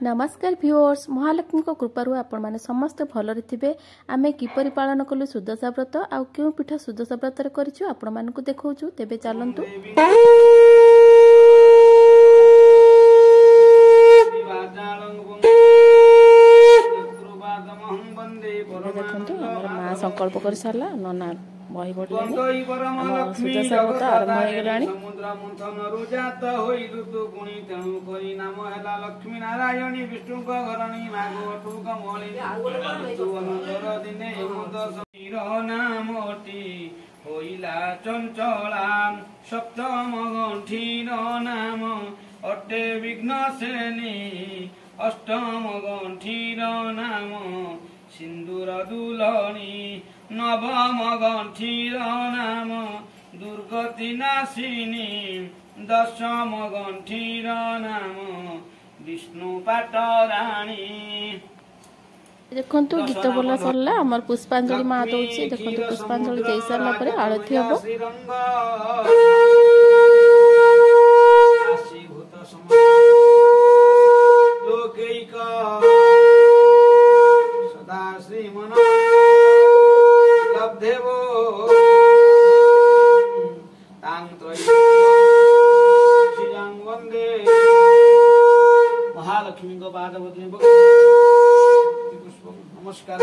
नमस्कार व्यूअर्स महालक्ष्मी कृपारू आपण माने समस्त भलरे थिबे। आमे किपरि पालन कलु सुदशा व्रत आ क्यों पिठा सुदशा व्रत रे करिछु आपण मानकु देखौछु। तेबे चलंतु देखंतु हमर मां संकल्प कर सारला नना बही पडलानी सुदशा व्रत आरंभ हो गेलानी। समुद्र मंथन रुजात होई ऋतु गुणी तेणु करी नाम हैला लक्ष्मी नारायणी विष्णु को घरणी मागवटु कमली ऋतु अनंतर दिने हेमंत समीर नामटी होइला चंचला सप्तम गंठीर नाम अटे विघ्न श्रेणी अष्टम गंठीर नाम सिंदूर दुलणी नवम गंठीर नाम दुर्गति नाशिनी दशम गंठीर नाम विष्णु पाटराणी। देखंतु गीत बोला सरला हमर पुष्पांजलि मां दउछि। देखंतु पुष्पांजलि देई सरला परे आरती हबो। लोकैक सदा श्रीमन लब्धेवो वंदे महालक्ष्मी को पादवती नमस्कार।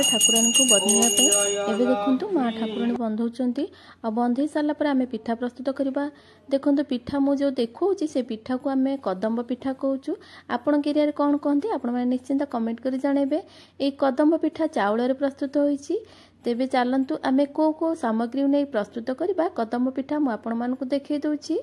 ठाकुरानी को बंधेया एबे देखंतु माँ ठाकुरानी बंधौचंती आ बंधे सारा पर आमे पिठा प्रस्तुत करबा। देखंतु पिठा मु जो देखौची से पिठा को आमे कदम्ब पिठा कहूचु। आपण के एरिया रे कोन कहंती आपण माने निश्चिंत कमेंट करी जणेबे। ए कदम्ब पिठा चाउल रे प्रस्तुत होईची। तेबे चलंतु आमे को सामग्री नै प्रस्तुत करबा। कदम्ब पिठा मु आपण मानकु देखै दउची।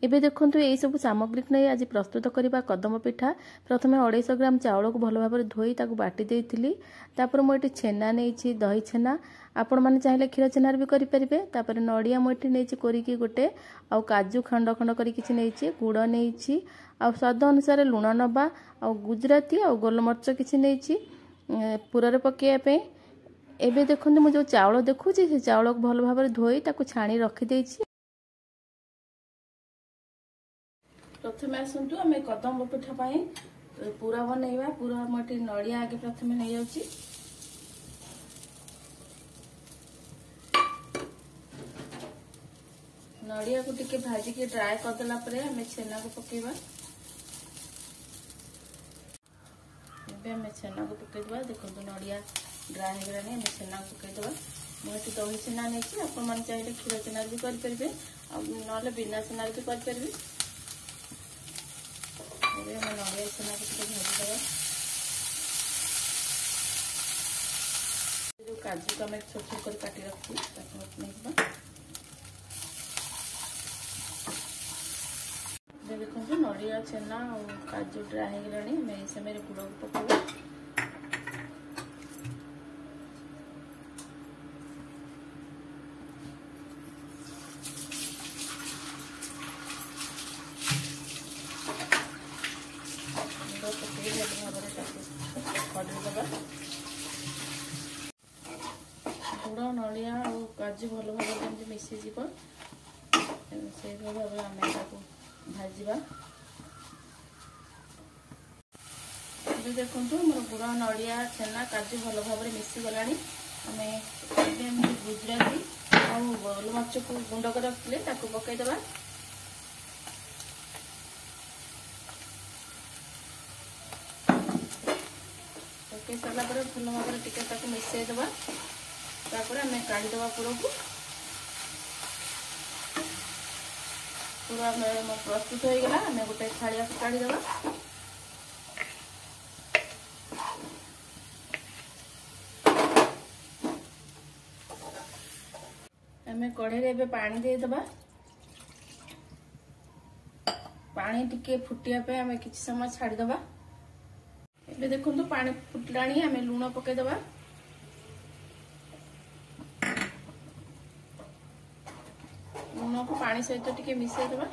एबे देखंतु एई सब सामग्री नै आज प्रस्तुत करबा कदम्ब पिठा। प्रथमे 250 ग्राम चाउल को भलो भाबरे धोई ताकू बाटी देइथिली। तापर मो एटी छेना नेइछि दही छेना। आपण माने चाहिले खीर छेनार भी करि परिबे। तापर नडिया मो एटी नेइछि कोरिकी गोटे आ काजू खंड खंड करि किछि नेइछि गुड़ नेइछि आ स्वाद अनुसार लूण नबा आ गुजराती आ गोलमरच किछि नेइछि पुरारे पकेया पे। एबे देखंतु मो जो चाउल देखुछि से चाउल को भलो भाबरे धोई ताकू छाणी रखि देइछि। प्रथमे आसंतु आमे कदम्ब पिठा पाई पूरा बनैबा। पूरा मोटी नडिया आगे प्रथमे नै जाउची। नडिया को टिके भाजी के ड्राई कर देला परे आमे छेना को पकेबा। एबे आमे छेना को पकेबा। देखो नडिया ड्राई हो गलानी आमे छेना को पकेदबा। मोटी दही छेना नेछि आपण मन चाहिले खीर छेना भी कर परबे आ नले बिना छेना भी कर परबे। नडिया छेना को भाजी जो काजू का मैं छोट छोट कर काटी रखी देखो नडिया छेना और काजू ड्राई हो गलानी। मैं इस समय गुड़ को पकेबा। गुड़ नडिया और काजू भल भाव मिसी जीव से भाव आम भाजवा। देखो मोर गुड़ नडिया छेना काजू भल भाव मिसी गलानी। आम गुजराती गोलमरीच को गुंड कर रखिले ताको पकईदबा। पकई सारा भल भाव टे मिसईदबा। आम काढ़ीदबा पूरा पूरा प्रस्तुत हो गला। आम गोटे थालिया काढ़ीदबा। आम कढ़ई रे पानी देदबा। पानी टिके फुटिया पे आम किसी समय छाड़ीदबा। एबे देखो पानी फुटलाणी आम लुण पकईदबा। लुण को पानी सहित टिके मिसईदबा।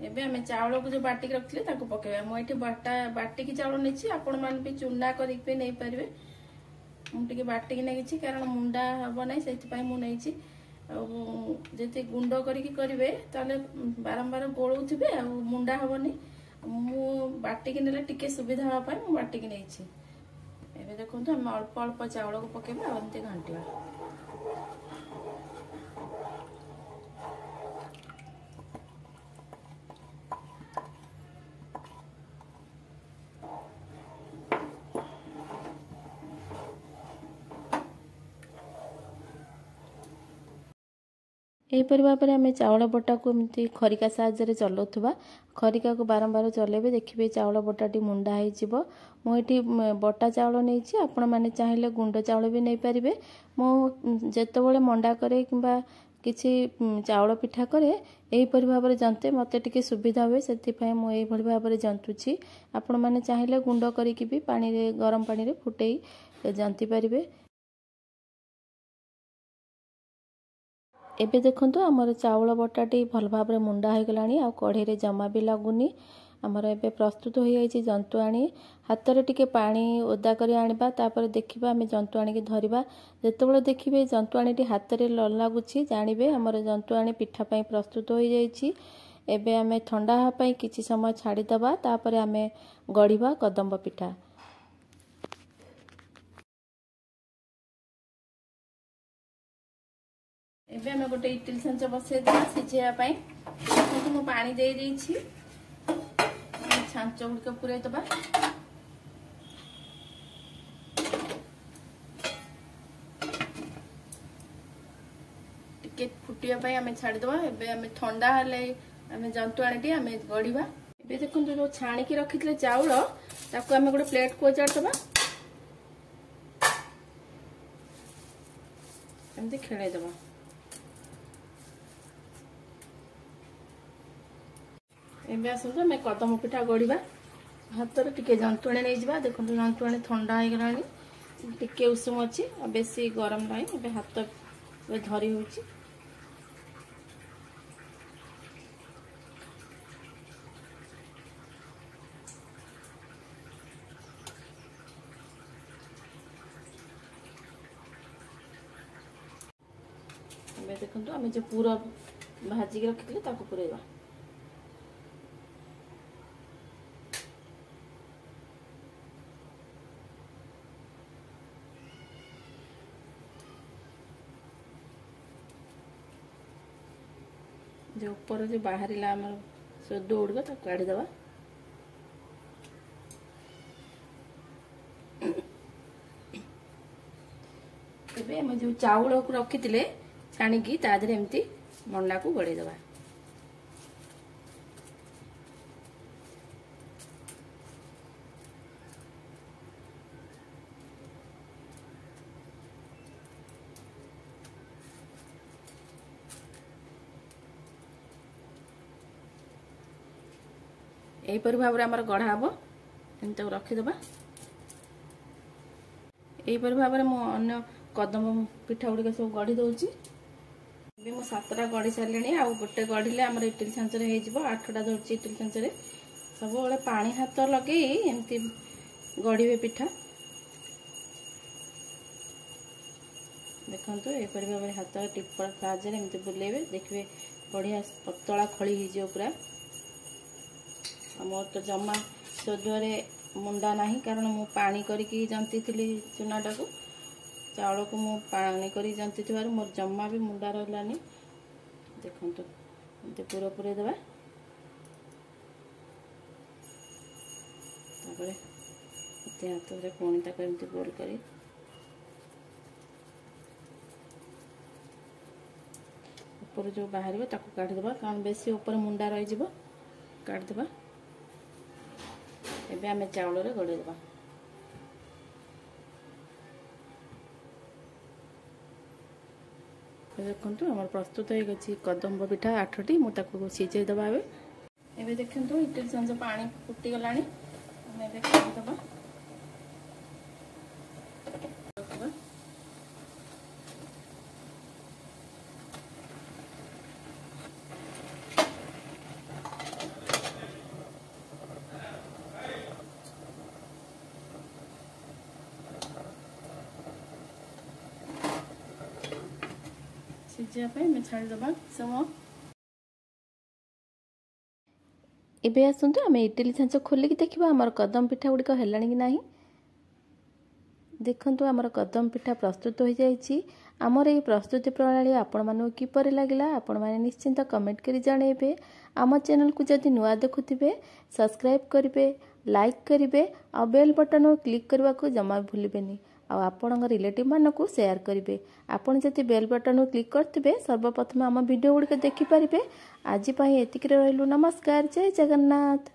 एबे आम चावल को जो बाटिक रखिले ताको पकेबा। मुझे बाटिकी चावल नहीं आपण मान भी चूना करके नहीं पारे। मुझे बाटिकी नहीं कारण मुंडा हम ना से मुझे गुंड करेंगे ताले बारंबार गोलू थे आ मुंडा हेनी। मु बाटिकी नेले टिके सुविधा हाँपाई मु बाटिकी नहीं। एबे देखो आम अल्प अल्प चावल को पकेबा एमती घांटिबा। यहीपर भाव में आम चाउल बटा को एमती खरिका साहाय्य चलाउवा। खरिका को बारंबार चलेबे देखिए चाउल बटाटी मुंडा हो। मुझे बटा चाउल नहीं आपण मैंने चाहिए गुंड चाउल भी नहीं पारे। मुझे मंडा करे कि किसी चाउल पिठा करे यहीपर भाव में जंते मत टे सुविधा हुए से मुझे भाव में जंतुची। आपण मैंने चाहिए गुंड करी भी पानी रे गरम पानी रे फुटई जंती पारे। एबे देखंतु हमर चाउल बटाटी भल भाव में मुंडा हो गलानी आ कढ़ई रे जमा भी लगुनी। हमर एबे प्रस्तुत हो जाई जंतुआणी। हाथ रे टिके पानी ओदा करी आनिबा तापर देखिबा हम जंतुआणी की धरिबा। जेतेबेले देखिबे जंतुआणी टी हाथ रे ल लागुची जानिबे हमर जंतुआणी पिठा पई प्रस्तुत हो जाईची। एबे हमें ठंडा हा पई किछि समय छाड़ी दबा तापर हमें गढ़िबा कदम्ब पिठा। एबे हमें गोटे इडली छांच बसईदा सिझेवाई। मु पानी दे देछि छांच गुड़िक पूरे दबा। टिके फुटिया आम छाड़ीदबा। एबे हमें ठंडा हेले आम जंतुआणी आम गढ़िबा। एबे देखो जो छाणिकी रखिले चाउल ताको आम गोटे प्लेट को ओजाड़दबा। एमती खेलैदबा। एबे आसतु आम कदम पिठा गढ़ा। हाथ में टिके जंतुआणी नहीं जा। देखो जंतुआणी ठंडा हो गलानी टिके उषुम अच्छी बेसी गरम नहीं। एबे हाथ धरी होची। एबे देखंतु आम जो पूरा भाजिक रखिले ताको पुरेबा। जो ऊपर जो बाहर सोद गुड़क काढ़ीदबा। एबे हम जो चाउल को रखी छाणिकी तादे एमती मंडा को गड़ेदबा। यहीपर भाव में आमर गढ़ा हम एमती रखीदबा। यहीपर भाव में मुझे कदम पिठा गुड़िक सब गढ़ी दौची। मु 7टा गढ़ी सारे आ गोटे गढ़िले आमर इडली छांच हो 8टा धरची इडली छांच सब बड़े पानी हाथ लगे एमती गढ़े पिठा। देखो यहीपर भाव में हाथ टिपर साहाଯ୍य एमती बुलेबे देखिए बढ़िया पतला खड़ी हो पूरा। मोर तो जमा सोदरे मुंडा नहीं कारण मु पानी करके जंती थी चूनाटा को चाउल को मु पानी करी जंती थिबार मोर जम्मा भी मुंडा रहलानी देखंतु एते पूरा पूरे देबा तापरे एते हाथ रे कोणी ता करंती गोल करी ऊपर जो बाहर ताको काढ़ी देबा कारण बेसी ऊपर मुंडा रही जिवो काढ़ी देबा एबे हमें चाउल रे गड़े देबा देखंतु हमर प्रस्तुत हो गछि कदम्ब पिठा 8टी मु ताको सिझे देबा एबे देखंतु इटली संज पानी फुटी गलानी हमें एबे काढ़ी देबा सिझा पे मैं छाड़ देबा समय एबे आसंतु आम इडली छांच खोलिक देखा आमर कदम पिठा गुड़िक हेलानी कि नहीं देखंतु आमर कदम पिठा प्रस्तुत हो जाइए आमर ये प्रस्तुति प्रणाली आपण मानू किपर लगिला आपण माने निश्चिंत कमेंट करी जणेबे आम चैनल को जदि नुआ देखुथिबे सब्सक्राइब करिवे लाइक करिवे आ बेल बटन को क्लिक करबा को जमा भूलिबेनी आपण रिलेटिव मानक शेयर करेंगे आपड़ जब बेल बटन को क्लिक करते सर्वप्रथम आम वीडियो गुड़िक देखिपारे आज एतिक रहिलु नमस्कार जय जगन्नाथ।